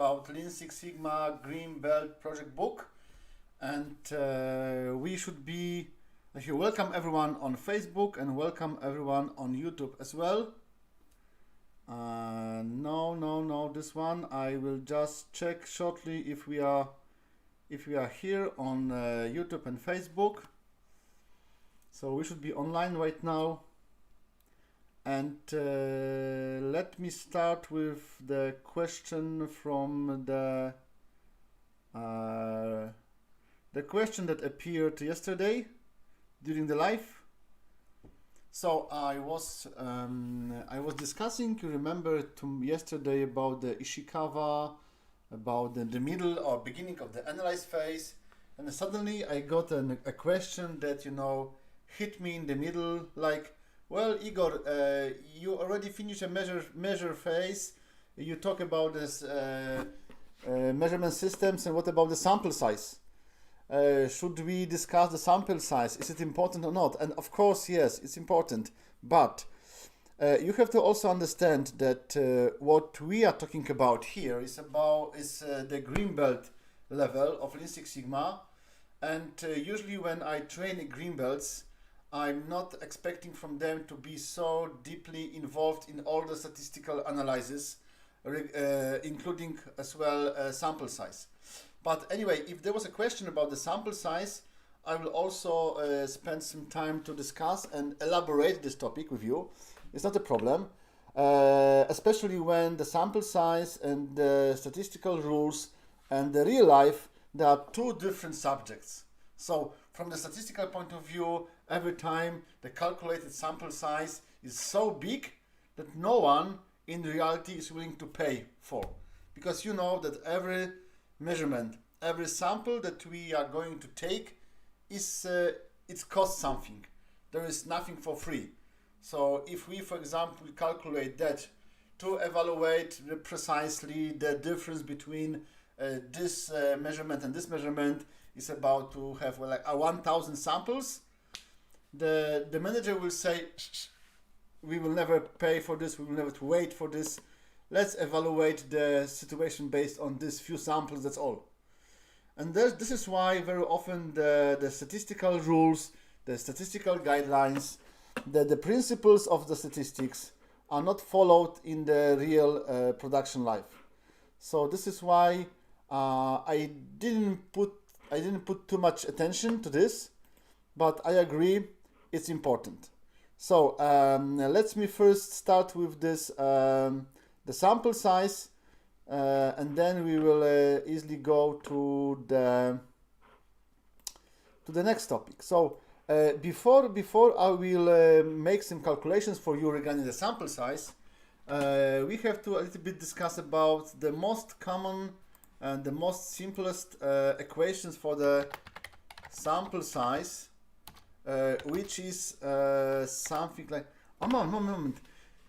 about Lean Six Sigma Green Belt Project Book, and we should be welcome everyone on Facebook and welcome everyone on YouTube as well. No, this one I will just check shortly if we are here on YouTube and Facebook. So we should be online right now. And let me start with the question from the question that appeared yesterday during the live. So I was discussing, you remember, yesterday about the Ishikawa, about the middle or beginning of the analyze phase, and suddenly I got a question that hit me in the middle, like, well, Igor, you already finished a measure phase. You talk about this measurement systems, and what about the sample size? Should we discuss the sample size? Is it important or not? And of course, yes, it's important. But you have to also understand that what we are talking about here is the green belt level of Lean Six Sigma. And usually when I train green belts, I'm not expecting from them to be so deeply involved in all the statistical analysis, including as well sample size. But anyway, if there was a question about the sample size, I will also spend some time to discuss and elaborate this topic with you. It's not a problem, especially when the sample size and the statistical rules and the real life, there are two different subjects. So from the statistical point of view, every time the calculated sample size is so big that no one in reality is willing to pay for. Because you know that every measurement, every sample that we are going to take it costs something. There is nothing for free. So if we, for example, calculate that to evaluate precisely the difference between this measurement and this measurement is about to have like 1,000 samples, the manager will say, we will never pay for this, we will never wait for this. Let's evaluate the situation based on these few samples, that's all. And this is why very often the statistical rules, the statistical guidelines, the principles of the statistics are not followed in the real production life. So this is why I didn't put too much attention to this, but I agree it's important. So let me first start with this the sample size, and then we will easily go to the next topic. So before I will make some calculations for you regarding the sample size, we have to a little bit discuss about the most common and the most simplest equations for the sample size, which is something like, moment.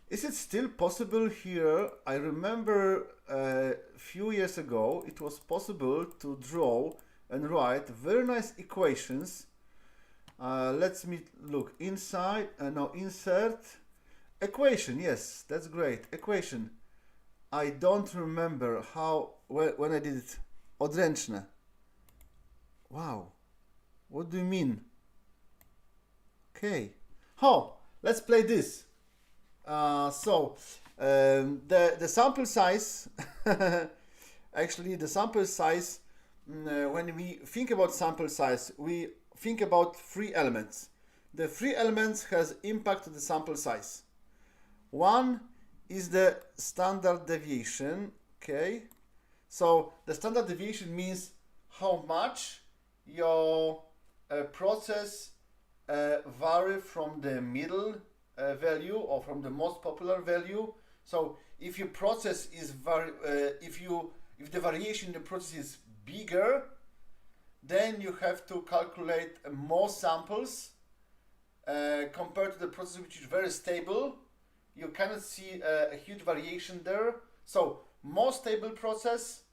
Is it still possible here? I remember a few years ago it was possible to draw and write very nice equations. Let me look inside. Now insert equation. Yes, that's great. Equation. I don't remember when I did it. Odręczne. Wow. What do you mean? Okay. Let's play this. The sample size, actually the sample size, when we think about sample size, we think about three elements. The three elements has impact on the sample size. One is the standard deviation, okay? So the standard deviation means how much your process vary from the middle value or from the most popular value. So if your process is if the variation in the process is bigger, then you have to calculate more samples compared to the process which is very stable. You cannot see a huge variation there. So more stable process,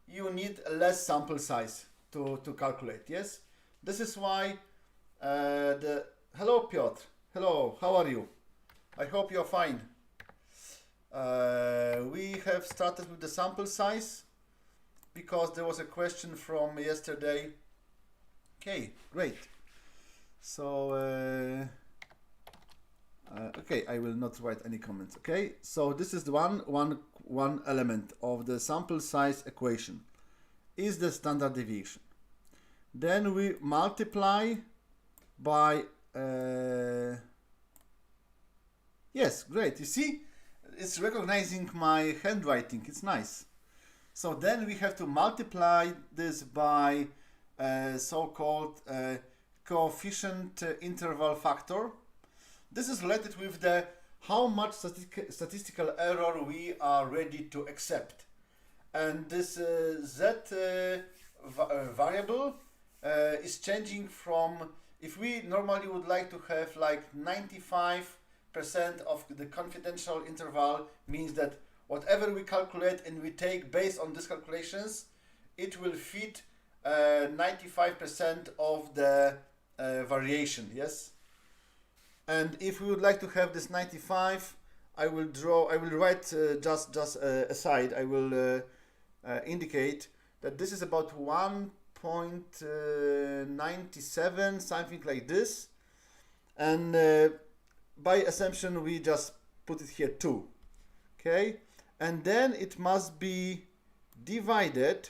you need less sample size to calculate. Yes, this is why hello Piotr. Hello, how are you? I hope you're fine. We have started with the sample size. because there was a question from yesterday. Okay, great. So okay, I will not write any comments. Okay, so this is the one element of the sample size equation is the standard deviation. Then we multiply by yes, great. You see, it's recognizing my handwriting. It's nice. So then we have to multiply this by so-called coefficient interval factor. This is related with the how much statistical error we are ready to accept. And this z variable is changing from, if we normally would like to have like 95% of the confidential interval, means that whatever we calculate and we take based on these calculations, it will fit 95% of the variation, yes? And if we would like to have this 95, I will write just aside, I will indicate that this is about 1.97, something like this. And by assumption, we just put it here 2. Okay? And then it must be divided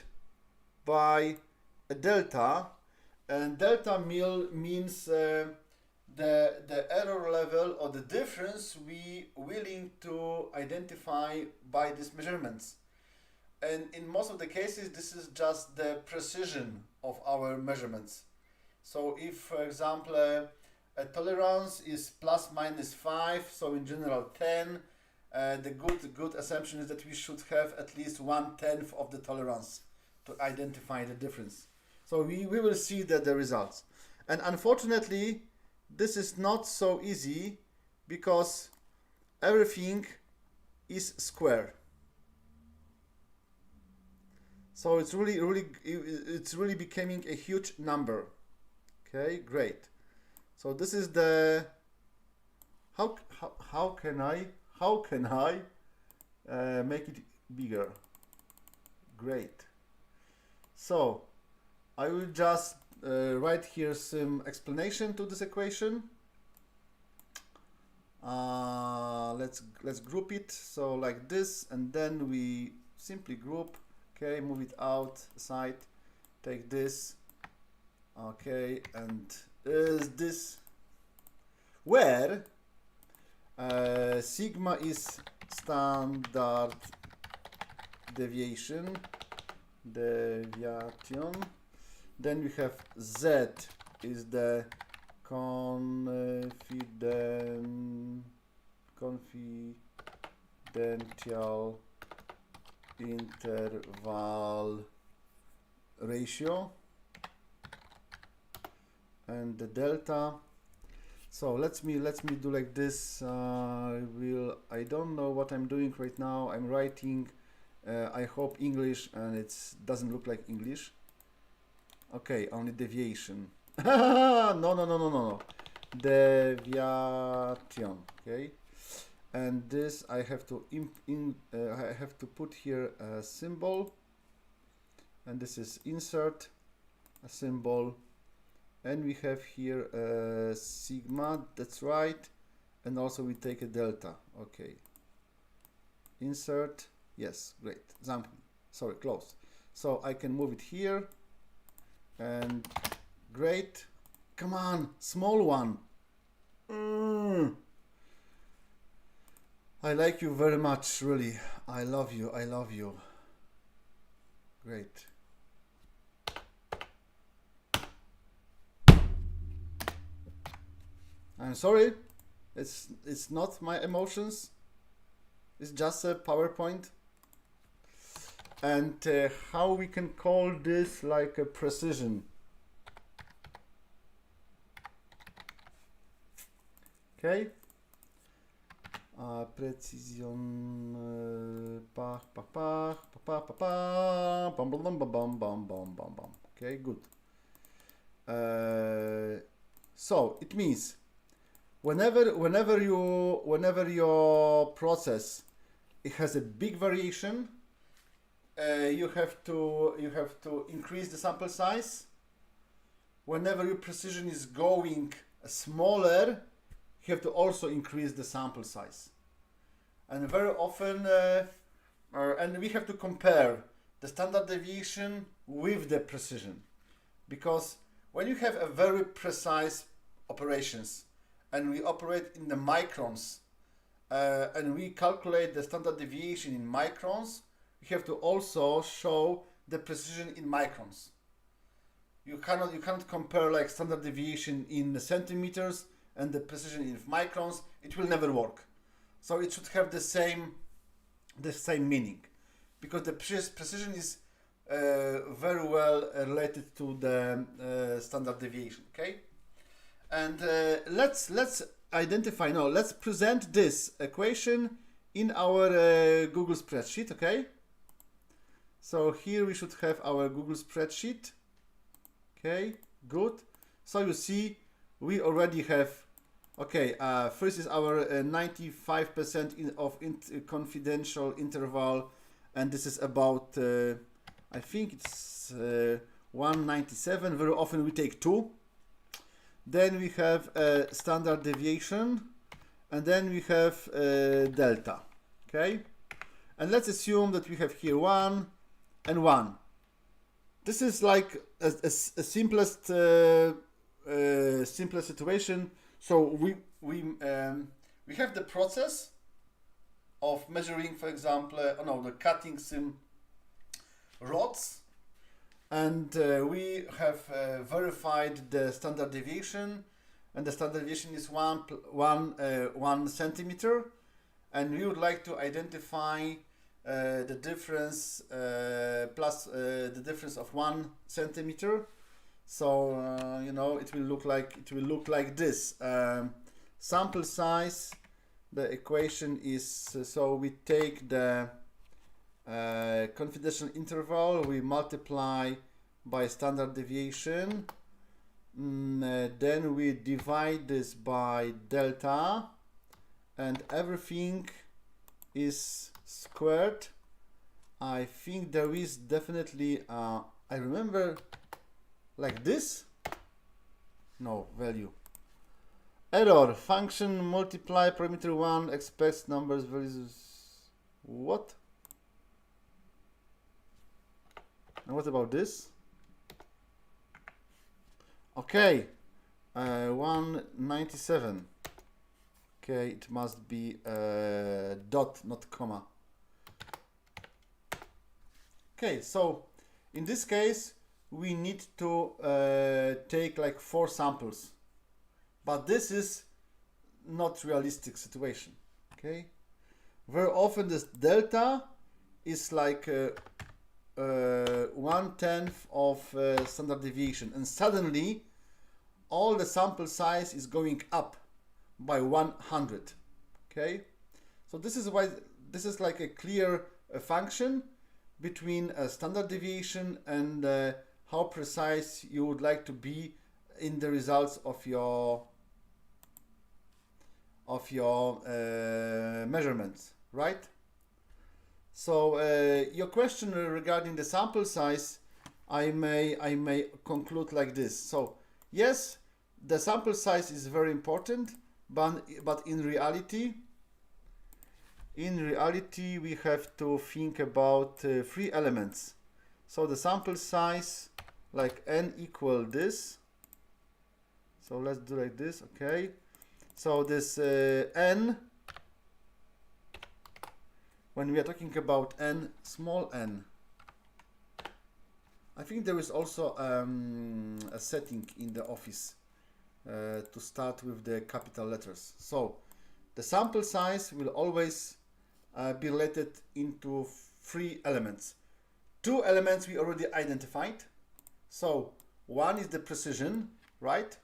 by a delta. And delta means the error level or the difference we willing to identify by these measurements. And in most of the cases, this is just the precision of our measurements. So if, for example, a tolerance is plus minus 5, so in general 10, the good assumption is that we should have at least 1/10 of the tolerance to identify the difference. So we will see the results. And unfortunately, this is not so easy because everything is square. So it's really becoming a huge number. Okay, great. So this is the how can I make it bigger? Great. So I will just write here some explanation to this equation. Let's group it. So like this, and then we simply group. Okay, move it out side. Take this. Okay, and is this where sigma is standard deviation. Then we have z is the confidential interval ratio, and the delta. So let me do like this. I don't know what I'm doing right now. I'm writing I hope English, and it doesn't look like English. Okay, only deviation. No. Deviation. Okay, and this I have to I have to put here a symbol, and this is insert a symbol, and we have here a sigma. That's right, and also we take a delta. Okay, insert. Yes, great. Sorry, close. So I can move it here. And great. Come on, small one. I like you very much, really. I love you. I love you. Great. I'm sorry. It's not my emotions. It's just a PowerPoint. And how we can call this like a precision. Okay. Precision. Okay, good. So it means whenever your process it has a big variation, you have to increase the sample size. Whenever your precision is going smaller, you have to also increase the sample size. And very often, and we have to compare the standard deviation with the precision, because when you have a very precise operations and we operate in the microns, and we calculate the standard deviation in microns, you have to also show the precision in microns. You cannot compare like standard deviation in centimeters and the precision in microns. It will never work. So it should have the same meaning, because the precision is very well related to the standard deviation. Okay, and let's identify now. Let's present this equation in our Google spreadsheet. Okay, so here we should have our Google spreadsheet. Okay, good. So you see we already have, okay, first is our 95% of confidential interval, and this is about I think it's 197. Very often we take 2. Then we have standard deviation, and then we have delta. Okay, and let's assume that we have here 1 and 1. This is like a simplest situation. So we have the process of measuring, for example, the cutting some rods, and we have verified the standard deviation, and the standard deviation is 1 centimeter, and we would like to identify the difference plus the difference of 1 centimeter. So it will look like this. Sample size. The equation is so we take the confidential interval, we multiply by standard deviation, then we divide this by delta, and everything is squared. I think there is definitely I remember like this, no value, error, function multiply parameter 1 expects numbers values. What? And what about this? Okay, 197. Okay, it must be dot, not comma. Okay, so in this case we need to take like 4 samples, but this is not realistic situation. Okay, very often this delta is like 1/10 of standard deviation, and suddenly all the sample size is going up by 100. Okay, so this is why this is like a clear function between a standard deviation and how precise you would like to be in the results of your measurements, right? So your question regarding the sample size, I may conclude like this. So yes, the sample size is very important, but in reality we have to think about 3 elements. So the sample size, like n equal this. So let's do like this. Okay, so this n, when we are talking about n, small n, I think there is also a setting in the Office to start with the capital letters. So the sample size will always be related into 3 elements. 2 elements we already identified. So one is the precision, right?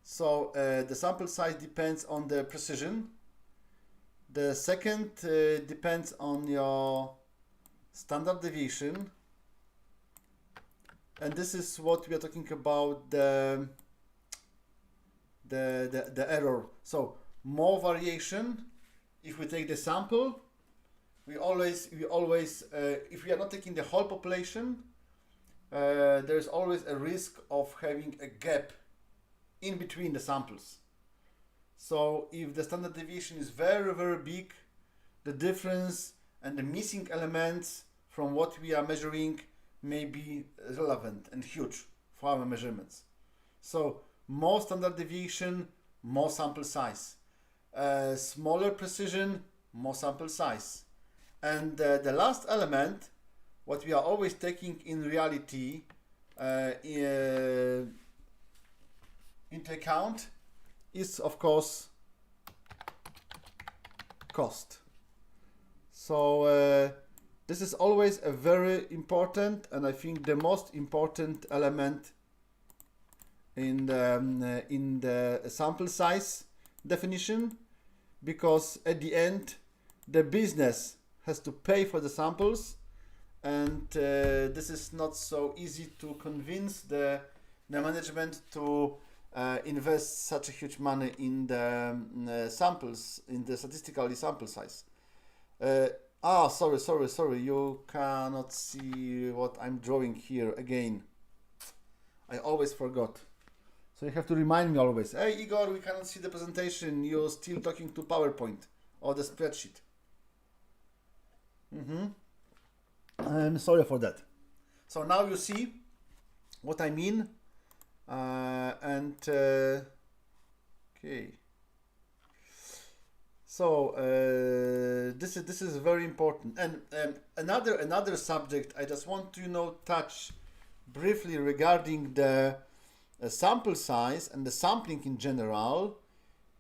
So the sample size depends on the precision. The second depends on your standard deviation, and this is what we are talking about, the error. So more variation, if we take the sample, we always if we are not taking the whole population, there is always a risk of having a gap in between the samples. So if the standard deviation is very, very big, the difference and the missing elements from what we are measuring may be relevant and huge for our measurements. So more standard deviation, more sample size. Smaller precision, more sample size. And the last element, what we are always taking in reality into account, is of course cost. So this is always a very important, and I think the most important element in the sample size definition, because at the end the business has to pay for the samples, and this is not so easy to convince the management to invest such a huge money in the samples, in the statistical sample size. Sorry, you cannot see what I'm drawing here again. I always forgot. So you have to remind me always. Hey Igor, we cannot see the presentation. You're still talking to PowerPoint or the spreadsheet. I'm sorry for that. So now you see what I mean. Okay. So this is very important. And another subject I just want to touch briefly regarding the sample size and the sampling in general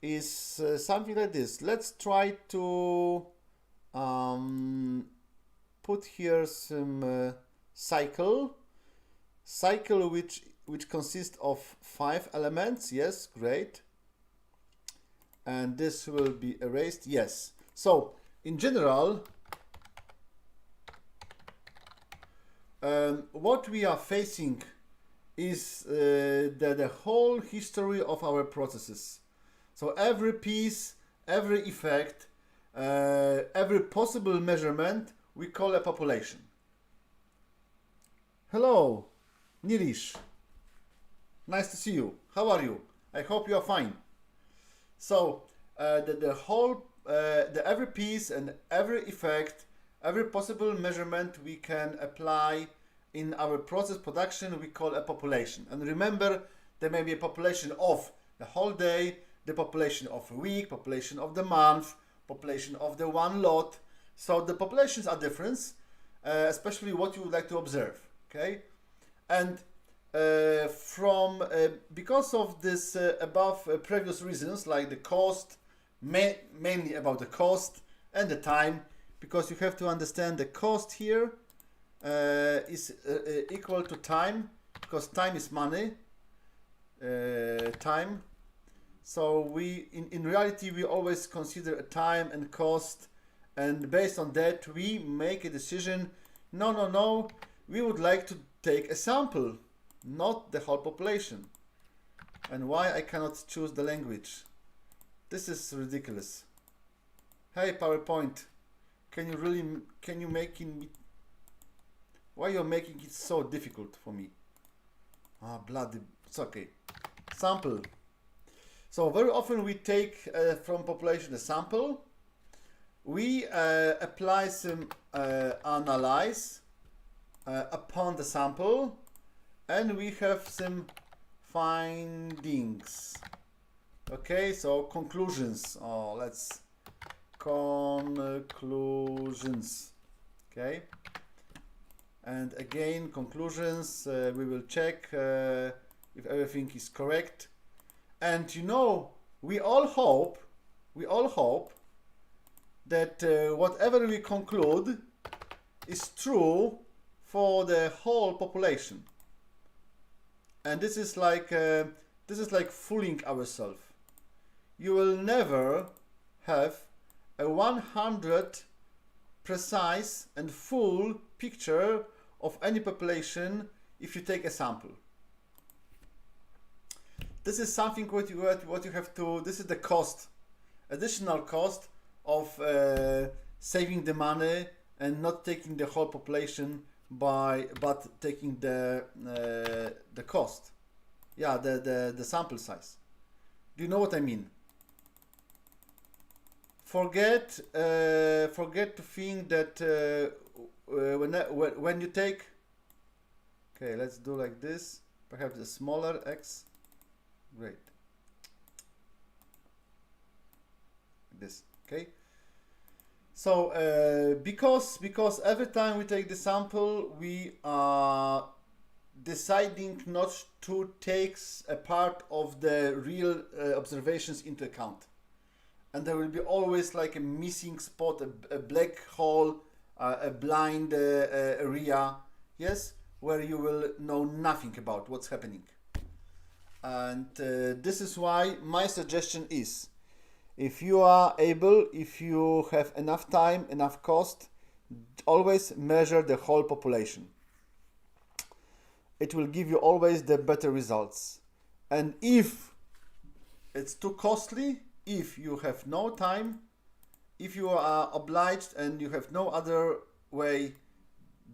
is something like this. Let's try to put here some cycle which consists of 5 elements. Yes, great. And this will be erased. Yes. So in general, what we are facing is the whole history of our processes. So every piece, every effect, every possible measurement we call a population. Hello, Nirish. Nice to see you. How are you? I hope you are fine. So every piece and every effect, every possible measurement we can apply in our process production we call a population. And remember, there may be a population of the whole day, the population of a week, population of the month, population of the one lot. So the populations are different, especially what you would like to observe. Okay, and because of this above previous reasons, like the cost, mainly about the cost and the time, because you have to understand the cost here is equal to time, because time is money, time. So in reality we always consider a time and cost, and based on that we make a decision. No, we would like to take a sample, not the whole population. And why I cannot choose the language? This is ridiculous. Hey PowerPoint, can you make it? Why you're making it so difficult for me? Bloody, it's okay. Sample. So very often we take from population a sample. We apply some analyze upon the sample, and we have some findings. Okay, so conclusions. Let's conclusions. Okay, and again conclusions. We will check if everything is correct. And we all hope that whatever we conclude is true for the whole population. And this is like fooling ourselves. You will never have a 100 precise and full picture of any population if you take a sample. This is something what you have to. This is the cost, additional cost of saving the money and not taking the whole population but taking the cost. Yeah, the sample size. Do you know what I mean? Forget to think that when you take, okay, let's do like this, perhaps a smaller x. Great. This, okay. So because every time we take the sample, we are deciding not to take a part of the real observations into account, and there will be always like a missing spot, a black hole, a blind area, yes, where you will know nothing about what's happening. And this is why my suggestion is, if you are able, if you have enough time, enough cost, always measure the whole population. It will give you always the better results. And if it's too costly, if you have no time, if you are obliged and you have no other way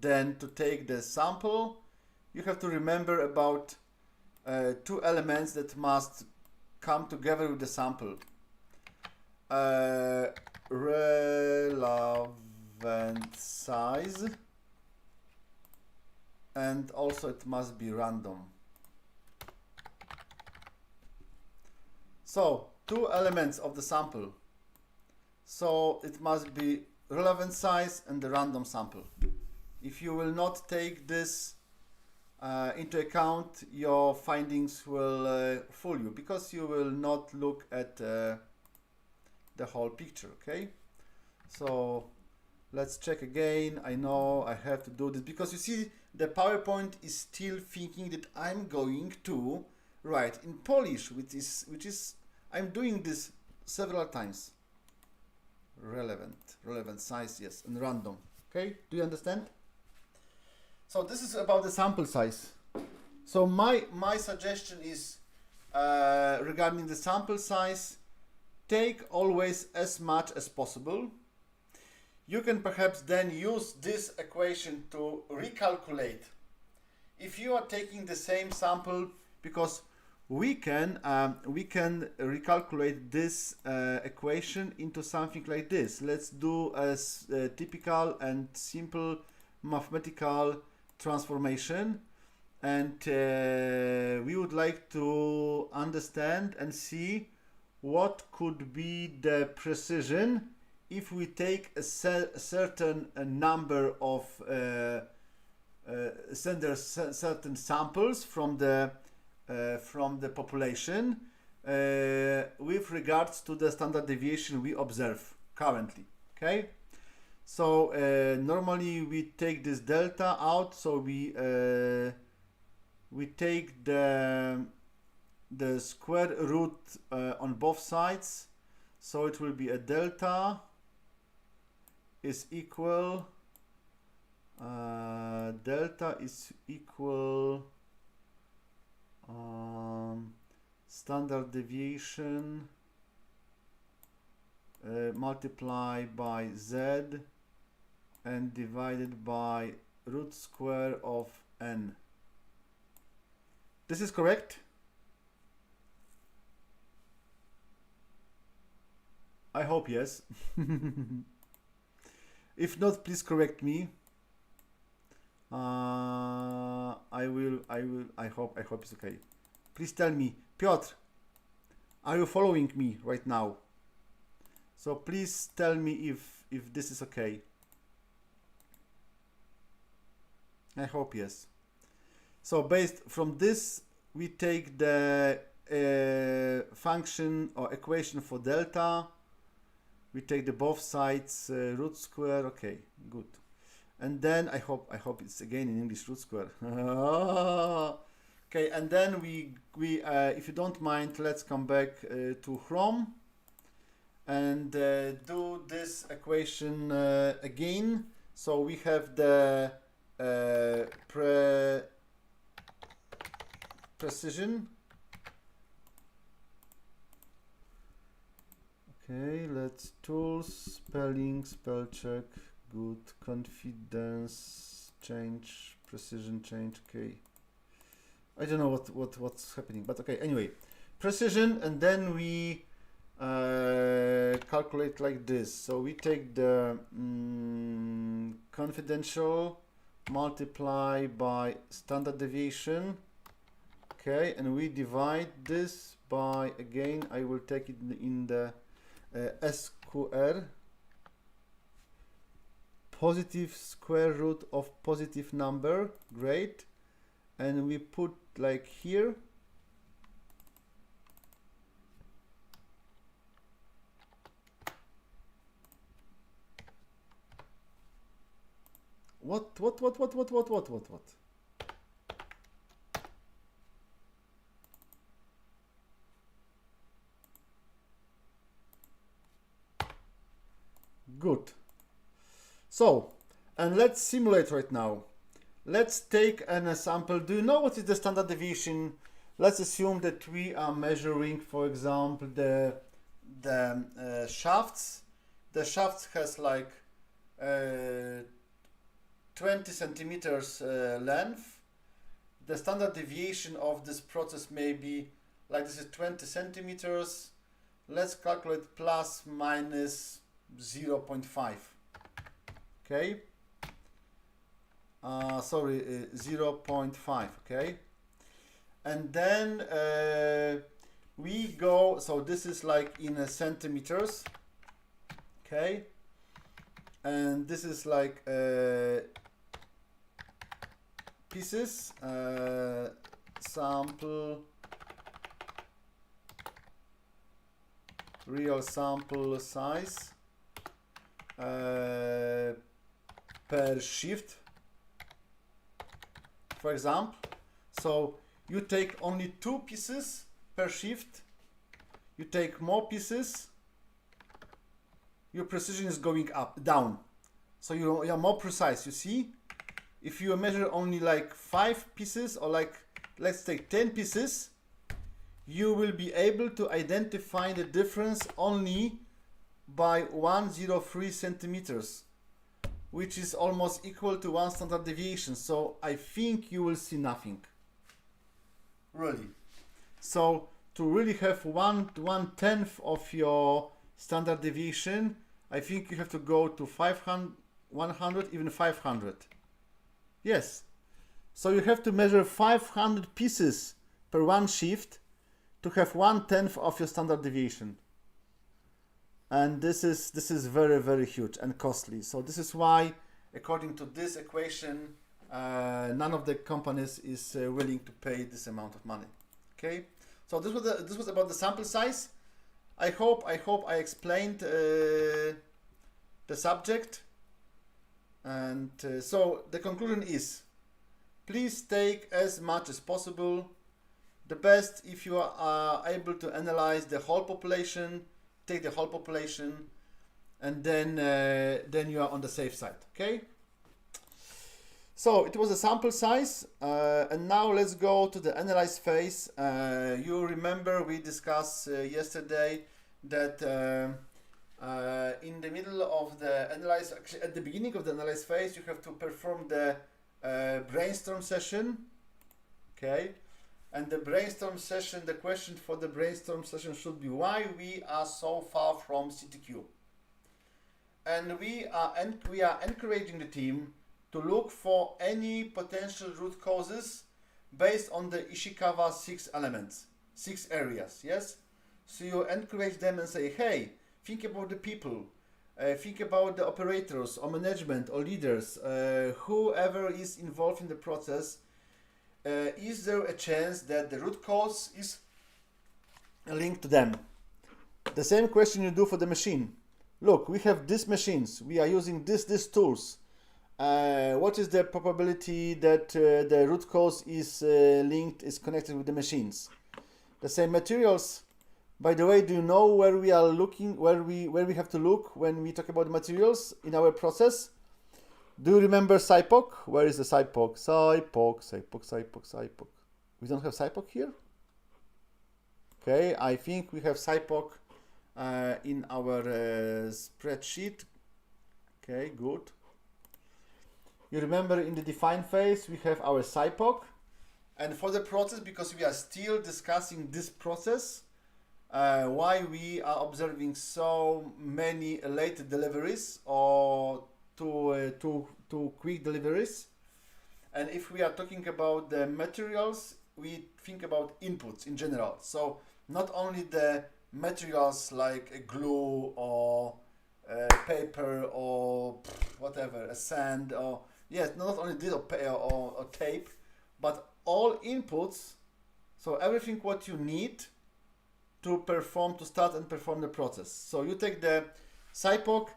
than to take the sample, you have to remember about two elements that must come together with the sample. Relevant size, and also it must be random. So two elements of the sample, so it must be relevant size and the random sample. If you will not take this into account, your findings will fool you, because you will not look at the whole picture. Okay, so let's check again. I know I have to do this because you see the PowerPoint is still thinking that I'm going to write in Polish, which is I'm doing this several times. Relevant size, yes, and random. Okay, do you understand? So this is about the sample size. So my suggestion is regarding the sample size, take always as much as possible. You can perhaps then use this equation to recalculate. If you are taking the same sample, because we can recalculate this equation into something like this. Let's do a typical and simple mathematical transformation, and we would like to understand and see what could be the precision if we take a certain number of certain samples from the population with regards to the standard deviation we observe currently. Okay, so normally we take this delta out, so we take the square root on both sides, so it will be a delta is equal standard deviation multiplied by z and divided by root square of n. This is correct? I hope yes. If not, please correct me. I hope it's okay. Please tell me, Piotr, are you following me right now? So please tell me if this is okay. I hope yes. So based from this, we take the function or equation for delta. We take the both sides root square. Okay, good. And then I hope it's again in English root square. Okay, and then we if you don't mind, let's come back to Chrome and do this equation again. So we have the precision. Okay, let's tools, spelling, spell check, good, confidence, change, precision change, okay. I don't know what's happening, but okay, anyway. Precision, and then we calculate like this. So we take the confidential, multiply by standard deviation, okay, and we divide this by, again, I will take it in the SQR, positive square root of positive number, great, and we put like here, what? Good. So, and let's simulate right now. Let's take an example. Do you know what is the standard deviation? Let's assume that we are measuring, for example, the shafts. The shaft has like 20 centimeters length. The standard deviation of this process may be like this is 20 centimeters. Let's calculate plus minus 0.5. Okay. 0.5. Okay. And then we go, so this is like in centimeters. Okay. And this is like pieces, sample, real sample size per shift, for example. So you take only 2 pieces per shift, you take more pieces, your precision is going down. So you are more precise, you see? If you measure only like 5 pieces, or like, let's take 10 pieces, you will be able to identify the difference only by 103 centimeters, which is almost equal to 1 standard deviation. So I think you will see nothing. Really. So to really have 1/10 of your standard deviation, I think you have to go to 500, 100, even 500. Yes. So you have to measure 500 pieces per one shift to have 1/10 of your standard deviation. And this is very, very huge and costly. So this is why, according to this equation, none of the companies is willing to pay this amount of money. Okay. So this was about the sample size. I hope I explained the subject. And so the conclusion is, please take as much as possible. The best, if you are able to analyze the whole population, take the whole population, and then you are on the safe side. Okay. So it was a sample size, and now let's go to the analyze phase. You remember we discussed yesterday that in the middle of the analyze, actually at the beginning of the analyze phase, you have to perform the brainstorm session. Okay. And the brainstorm session, the question for the brainstorm session should be why we are so far from CTQ. And we are encouraging the team to look for any potential root causes based on the Ishikawa 6 elements, 6 areas, yes? So you encourage them and say, hey, think about the people, think about the operators or management or leaders, whoever is involved in the process. Is there a chance that the root cause is linked to them? The same question you do for the machine. Look, we have these machines, we are using these tools. What is the probability that the root cause is connected with the machines? The same materials. By the way, do you know where we are looking, where we have to look when we talk about materials in our process? Do you remember SIPOC? Where is the SIPOC? SIPOC. We don't have SIPOC here? Okay, I think we have SIPOC in our spreadsheet. Okay, good. You remember in the define phase we have our SIPOC, and for the process, because we are still discussing this process, why we are observing so many late deliveries or too quick deliveries. And if we are talking about the materials, we think about inputs in general. So not only the materials like a glue or paper or whatever, a sand, or yes, not only this or tape, but all inputs. So everything what you need to start and perform the process. So you take the SIPOC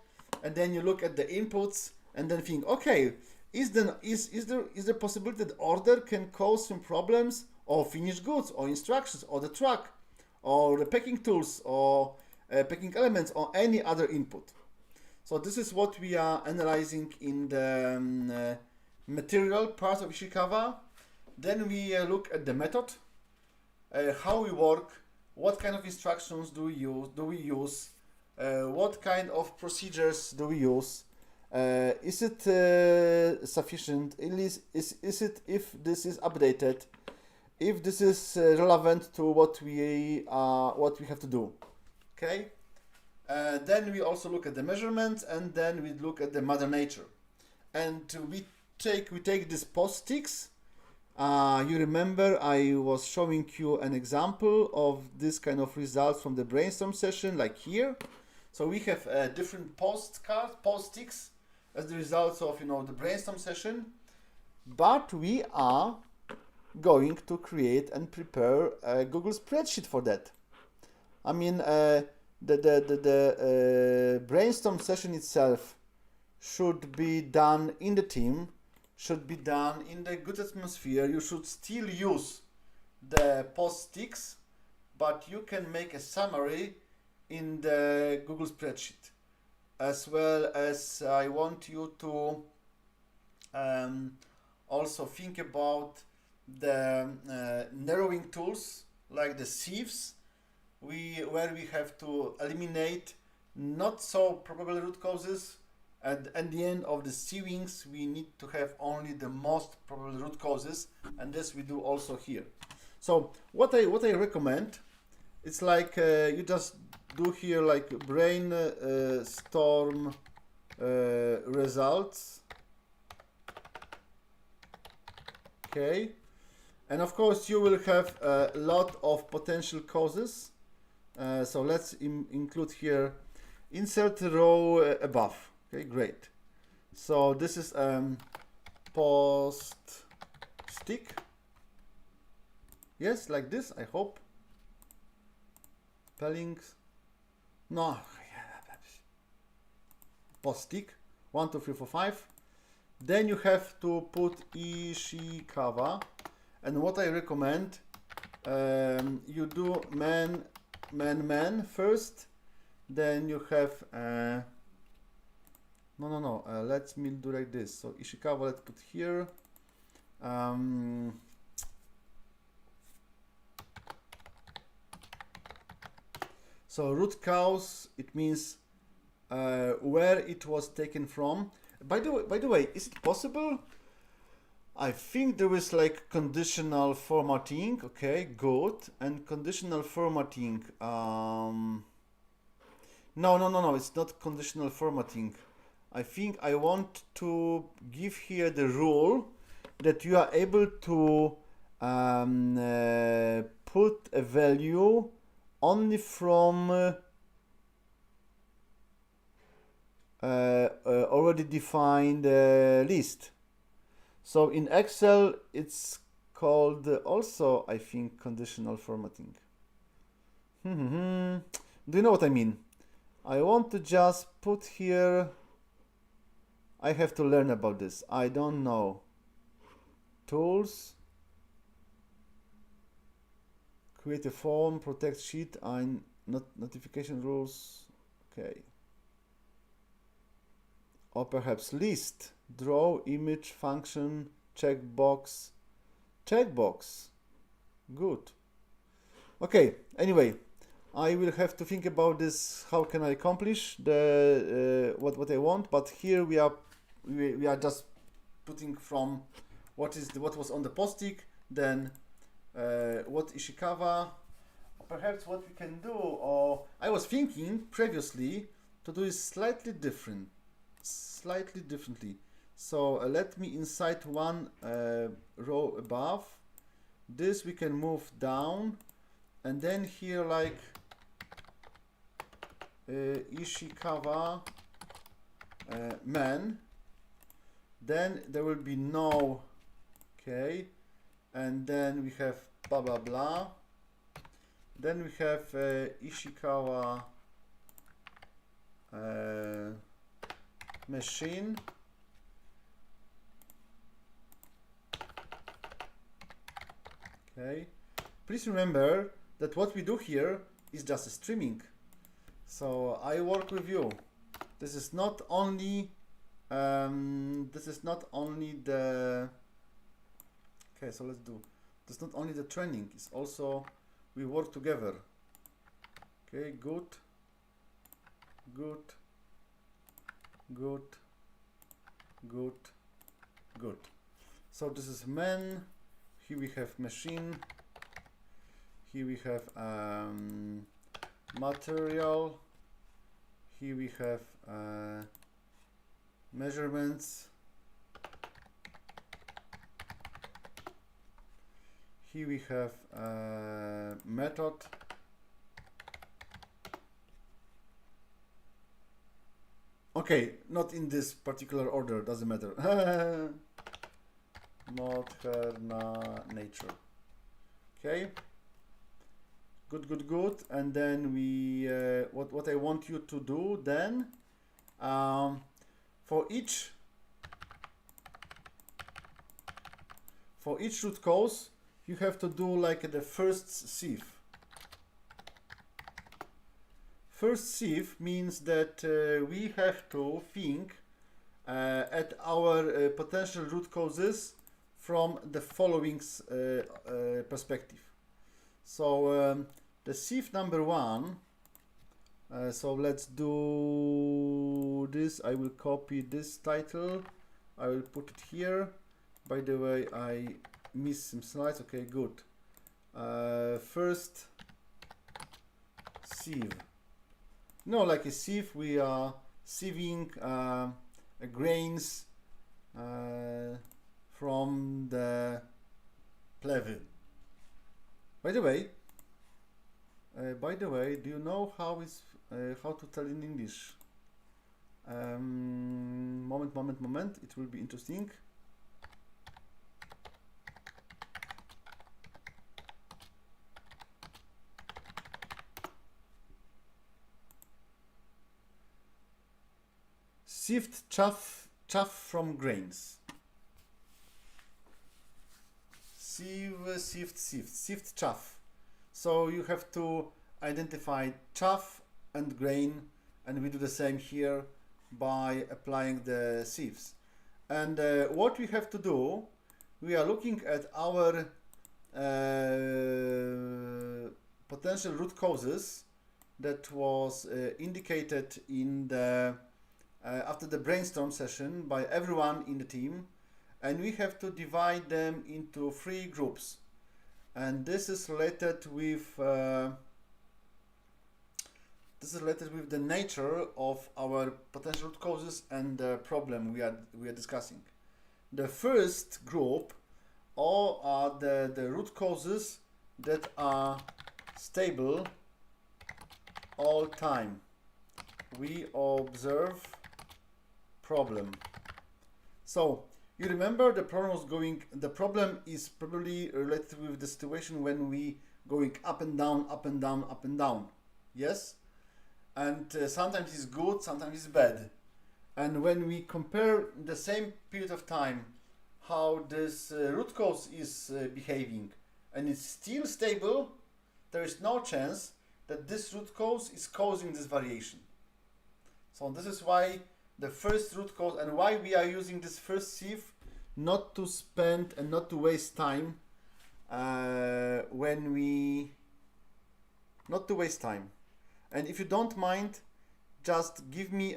and then you look at the inputs and then think, okay, is there possibility that order can cause some problems, or finished goods, or instructions, or the truck, or the packing tools, or packing elements, or any other input. So this is what we are analyzing in the material part of Ishikawa. Then we look at the method, how we work, what kind of instructions do we use, what kind of procedures do we use, is it sufficient, is it, if this is updated, if this is relevant to what we have to do. Okay. Then we also look at the measurements, and then we look at the mother nature, and we take these post-ticks. You remember I was showing you an example of this kind of results from the brainstorm session, like here. So we have different post-ticks as the results of the brainstorm session, but we are going to create and prepare a Google spreadsheet for that. I mean, the brainstorm session itself should be done in the team, should be done in the good atmosphere. You should still use the post-ticks, but you can make a summary in the Google spreadsheet. As well as I want you to also think about the narrowing tools like the sieves, where we have to eliminate not so probable root causes. At the end of the sievings, we need to have only the most probable root causes, and this we do also here. So what I recommend, it's like you just do here like brainstorm results. Okay, and of course you will have a lot of potential causes. So let's include here insert row above. Okay, great. So this is post stick. Yes, like this, I hope. Spellings. No. Post stick. 1, 2, 3, 4, 5. Then you have to put Ishikawa. And what I recommend, you do man first. Then you have let me do like this. So Ishikawa, let's put here. So root cause, it means where it was taken from. By the way, is it possible? I think there is like conditional formatting. Okay, good. And conditional formatting. No, it's not conditional formatting. I think I want to give here the rule that you are able to put a value only from already defined list. So in Excel it's called also, I think, conditional formatting. Do you know what I mean? I want to just put here, I have to learn about this. I don't know. Tools, create a form, protect sheet, and notification rules. Okay. Or perhaps list, draw, image, function, checkbox. Checkbox. Good. Okay, anyway, I will have to think about this. How can I accomplish the what I want? But here we are just putting from what was on the post-it, then what Ishikawa. Perhaps what we can do, or I was thinking previously to do is slightly differently. So let me inside one row above. This we can move down, and then here like Ishikawa man. Then there will be no, okay, and then we have blah blah blah. Then we have Ishikawa machine. Okay. Please remember that what we do here is just a streaming. So I work with you. This is not only the okay. So let's do. This is not only the training. It's also we work together. Okay, good. So this is man. Here we have machine. Here we have material. Here we have measurements. Here we have method. Okay, not in this particular order, doesn't matter. Not her nature. Okay. Good. And then we what I want you to do then for each root cause you have to do like the first sieve. First sieve means that we have to think at our potential root causes from the following perspective. So the sieve number one, so let's do this. I will copy this title. I will put it here. By the way, I missed some slides. Okay, good. First sieve. No, like a sieve, we are sieving grains from the plevel. By the way, do you know how to tell in English? Moment. It will be interesting. Sieved chaff from grains. Sieved chaff. So you have to identify chaff and grain, and we do the same here by applying the sieves. And what we have to do, we are looking at our potential root causes that was indicated in the after the brainstorm session by everyone in the team, and we have to divide them into 3 groups, and this is related with the nature of our potential root causes and the problem we are discussing. The first group all are the root causes that are stable all time. We observe problem. So you remember the problem is probably related with the situation when we going up and down. Yes? And sometimes it's good, sometimes it's bad. And when we compare the same period of time, how this root cause is behaving, and it's still stable, there is no chance that this root cause is causing this variation. So this is why the first root cause, and why we are using this first sieve, not to spend and not to waste time when we not to waste time. And if you don't mind, just give me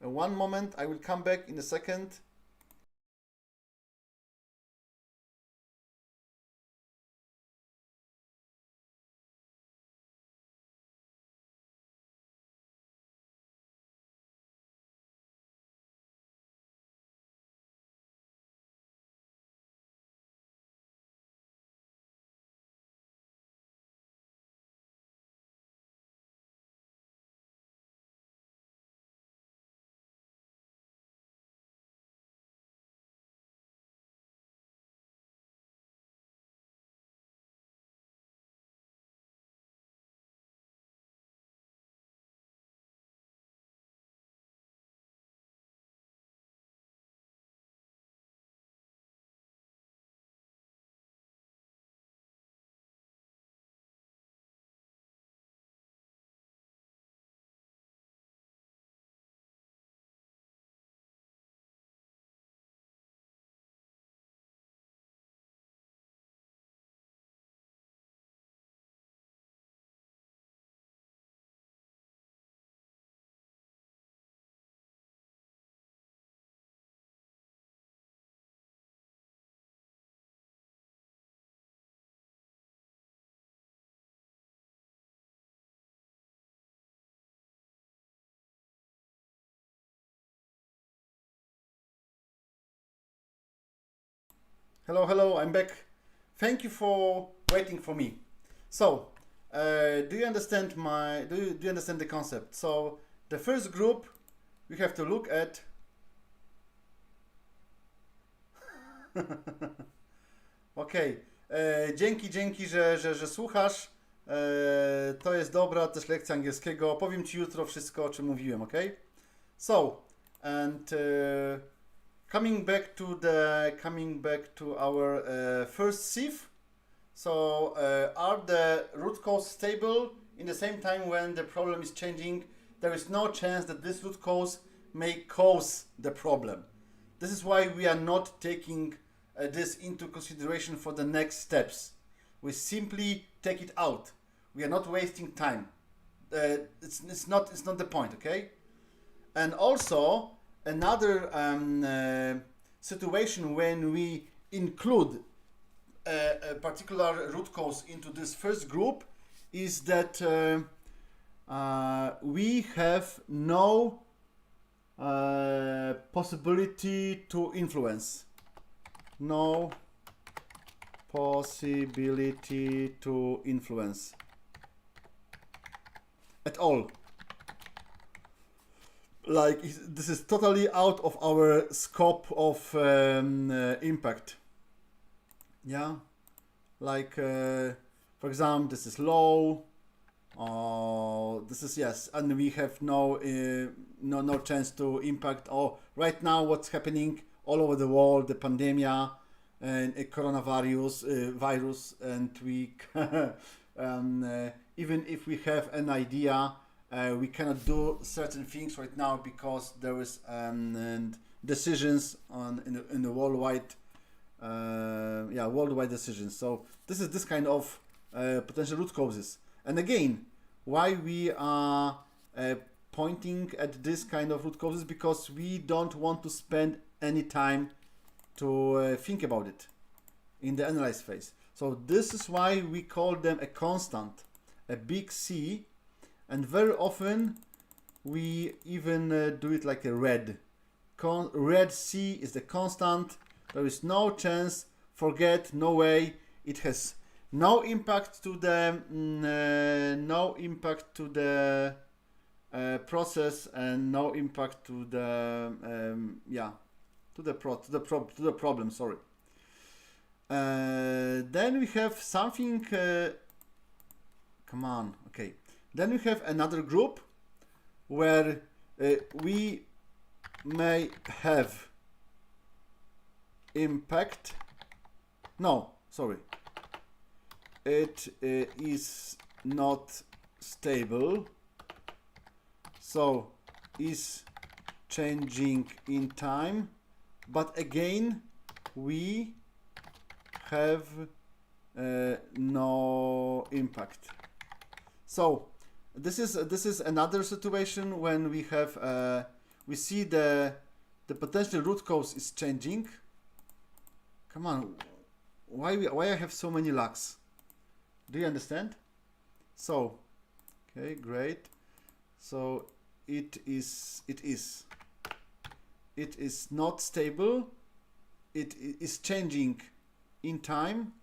one moment. I will come back in a second. Hello, hello, I'm back. Thank you for waiting for me. So, do you understand do you understand the concept? So, the first group we have to look at. Okej, dzięki, że słuchasz. To jest dobra też lekcja angielskiego. Powiem Ci jutro wszystko, o czym mówiłem, ok? So, and coming back to our first sieve. So, are the root cause stable? In the same time, when the problem is changing, there is no chance that this root cause may cause the problem. This is why we are not taking this into consideration for the next steps. We simply take it out. We are not wasting time. It's not the point, okay? And also another situation when we include a particular root cause into this first group is that we have no possibility to influence. No possibility to influence at all. Like, this is totally out of our scope of impact. Yeah, like for example, this is low. This is yes, and we have no chance to impact. Right now, what's happening all over the world, the pandemic and a coronavirus virus, and we even if we have an idea, we cannot do certain things right now because there is decisions in the worldwide worldwide decisions. So this is this kind of potential root causes. And again, why we are pointing at this kind of root causes, because we don't want to spend any time to think about it in the analyze phase. So this is why we call them a constant, a big C, and very often we even do it like a red. Red C is the constant. There is no chance, forget, no way. It has no impact to the process, and no impact to the problem. Sorry. Then we have something. Come on. Okay. Then we have another group where we may have impact. No, sorry. It is not stable. So is changing in time, but again we have no impact. So this is another situation when we have we see the potential root cause is changing. Come on, why I have so many lags? Do you understand? So okay, great. So it is not stable. It is changing in time,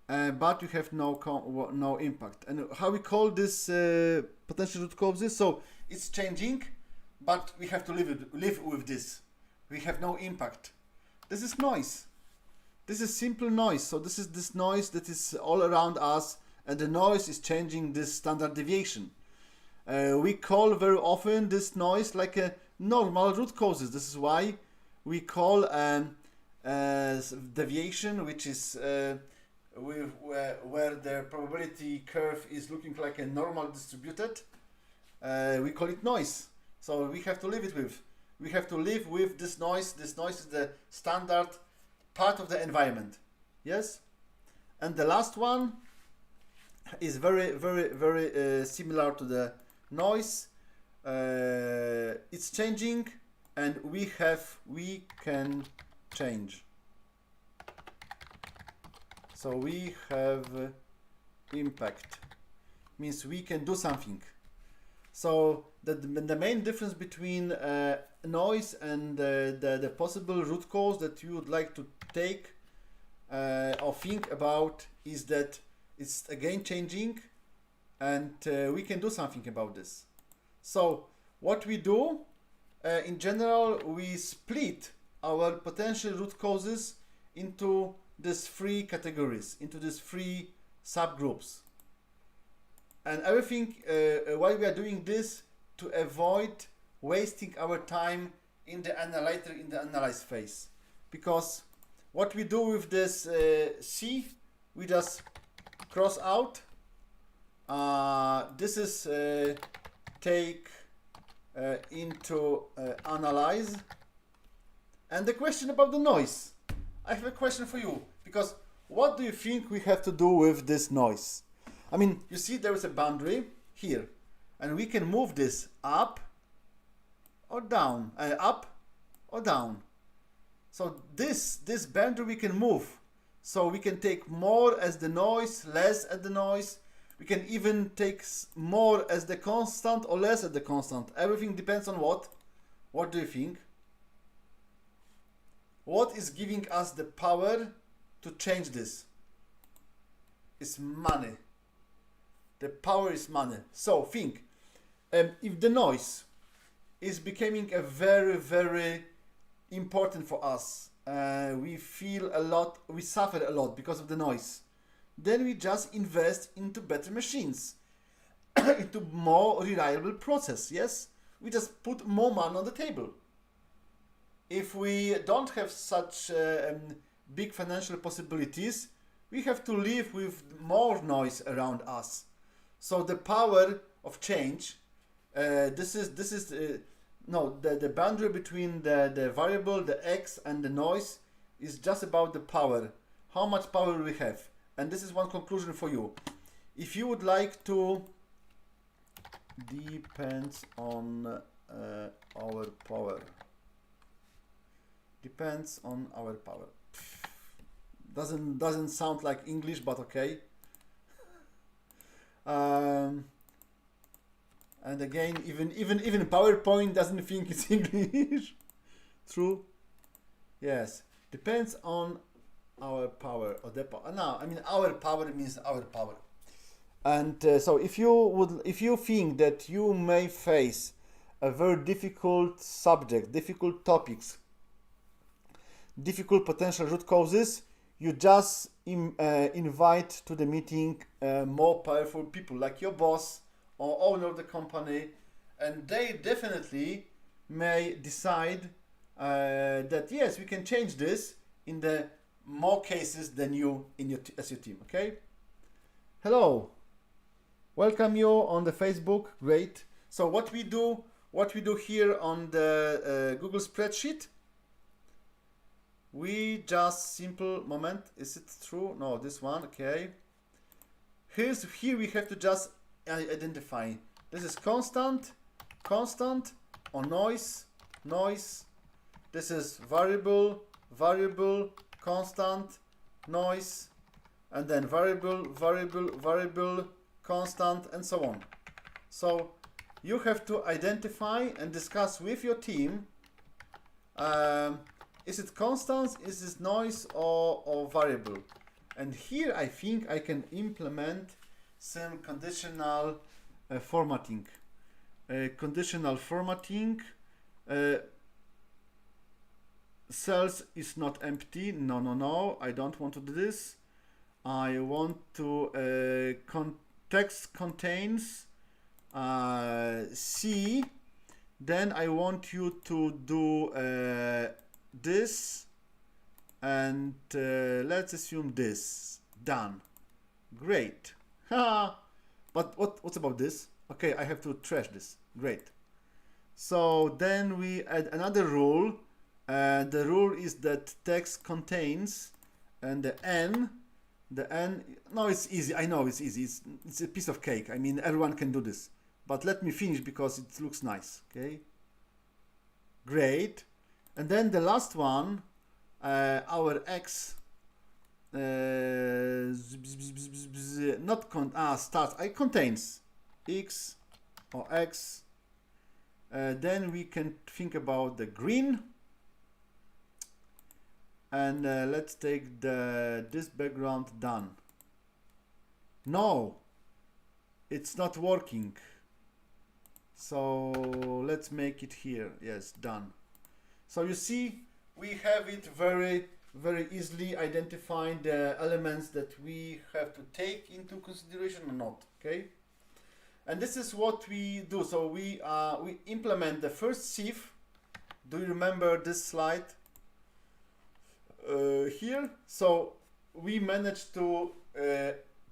but we have no impact. And how we call this potential root causes? So it's changing, but we have to live with this. We have no impact. This is noise. This is simple noise. So this is this noise that is all around us, and the noise is changing this standard deviation. We call very often this noise like a normal root causes. This is why we call deviation, which is where the probability curve is looking like a normal distributed. We call it noise. So we have to live it with. We have to live with this noise. This noise is the standard part of the environment. Yes? And the last one is very similar to the noise. It's changing, and we can change. So we have impact, means we can do something. So the main difference between noise and the possible root cause that you would like to take or think about is that it's again changing, and we can do something about this. So what we do in general, we split our potential root causes into these three categories, into these three subgroups. And everything, why we are doing this, to avoid wasting our time in the analyze phase. Because what we do with this C, we just cross out. This is take into analyze. And the question about the noise. I have a question for you, because what do you think we have to do with this noise? I mean, you see there is a boundary here, and we can move this up or down, up or down. So this boundary we can move. So we can take more as the noise, less as the noise. We can even take more as the constant or less as the constant. Everything depends on what? What do you think? What is giving us the power to change this? It's money. The power is money. So think, if the noise is becoming a very important for us, we feel a lot, we suffer a lot because of the noise, then we just invest into better machines, into more reliable process. Yes, we just put more money on the table. If we don't have such big financial possibilities, we have to live with more noise around us. So the power of change, the boundary between the variable, the x, and the noise is just about the power. How much power we have. And this is one conclusion for you. If you would like to, depends on our power. Depends on our power. Doesn't sound like English, but okay. And again, even PowerPoint doesn't think it's English. True. Yes. Depends on our power or the power. No, I mean our power means our power. And so if you think that you may face a very difficult subject, difficult topics, difficult potential root causes, you just invite to the meeting more powerful people like your boss or owner of the company, and they definitely may decide that yes, we can change this in the more cases than you as your team. Okay. Hello, welcome you on the Facebook. Great. So what we do here on the Google spreadsheet, we just simple moment. Is it true? No, this one. Okay. Here we have to just identify. This is constant, constant, or noise, noise. This is variable, variable, constant, noise, and then variable, variable, variable, constant, and so on. So you have to identify and discuss with your team, is it constant, is it noise, or variable? And here I think I can implement some conditional formatting. Conditional formatting. Cells is not empty. No, no, no. I don't want to do this. I want to text contains C. Then I want you to do this, and let's assume this. Done. Great. But what's about this? Okay, I have to trash this. Great. So then we add another rule. The rule is that text contains, and the n, no, it's easy. I know it's easy. It's a piece of cake. I mean, everyone can do this. But let me finish because it looks nice. Okay. Great. And then the last one, our x, not starts. I contains x or x. Then we can think about the green. And let's take this background done. No, it's not working. So let's make it here. Yes, done. So you see, we have it very, very easily identifying the elements that we have to take into consideration or not. Okay, and this is what we do. So we implement the first sieve. Do you remember this slide? Here, so we managed to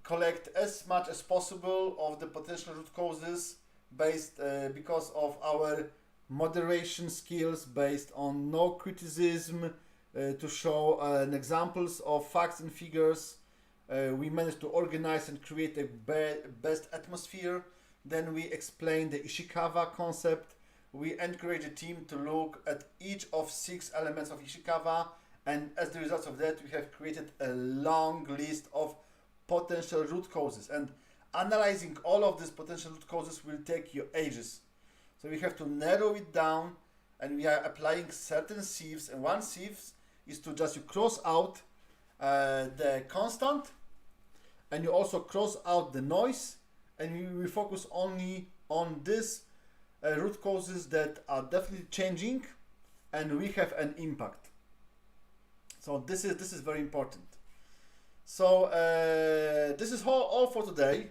collect as much as possible of the potential root causes based because of our moderation skills, based on no criticism, to show examples of facts and figures. We managed to organize and create a best atmosphere. Then we explained the Ishikawa concept. We encourage the team to look at each of 6 elements of Ishikawa. And as the result of that, we have created a long list of potential root causes. And analyzing all of these potential root causes will take you ages. So we have to narrow it down, and we are applying certain sieves. And one sieve is to just you cross out the constant, and you also cross out the noise, and we focus only on these root causes that are definitely changing, and we have an impact. So this is very important. So this is all for today.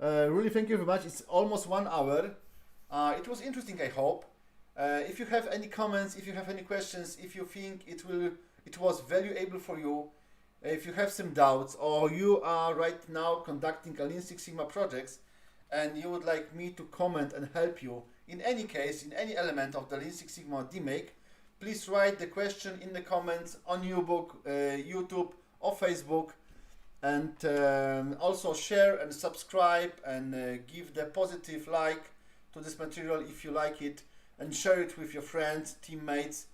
Really thank you very much. It's almost 1 hour. It was interesting, I hope. If you have any comments, if you have any questions, if you think it was valuable for you, if you have some doubts, or you are right now conducting a Lean Six Sigma projects and you would like me to comment and help you in any case, in any element of the Lean Six Sigma DMake, please write the question in the comments on YouTube or Facebook, and also share and subscribe and give the positive like to this material if you like it, and share it with your friends, teammates,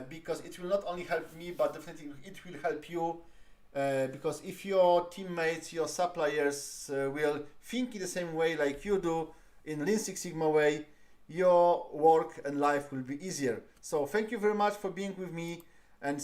because it will not only help me, but definitely it will help you, because if your teammates, your suppliers will think in the same way like you do, in Lean Six Sigma way, your work and life will be easier. So thank you very much for being with me.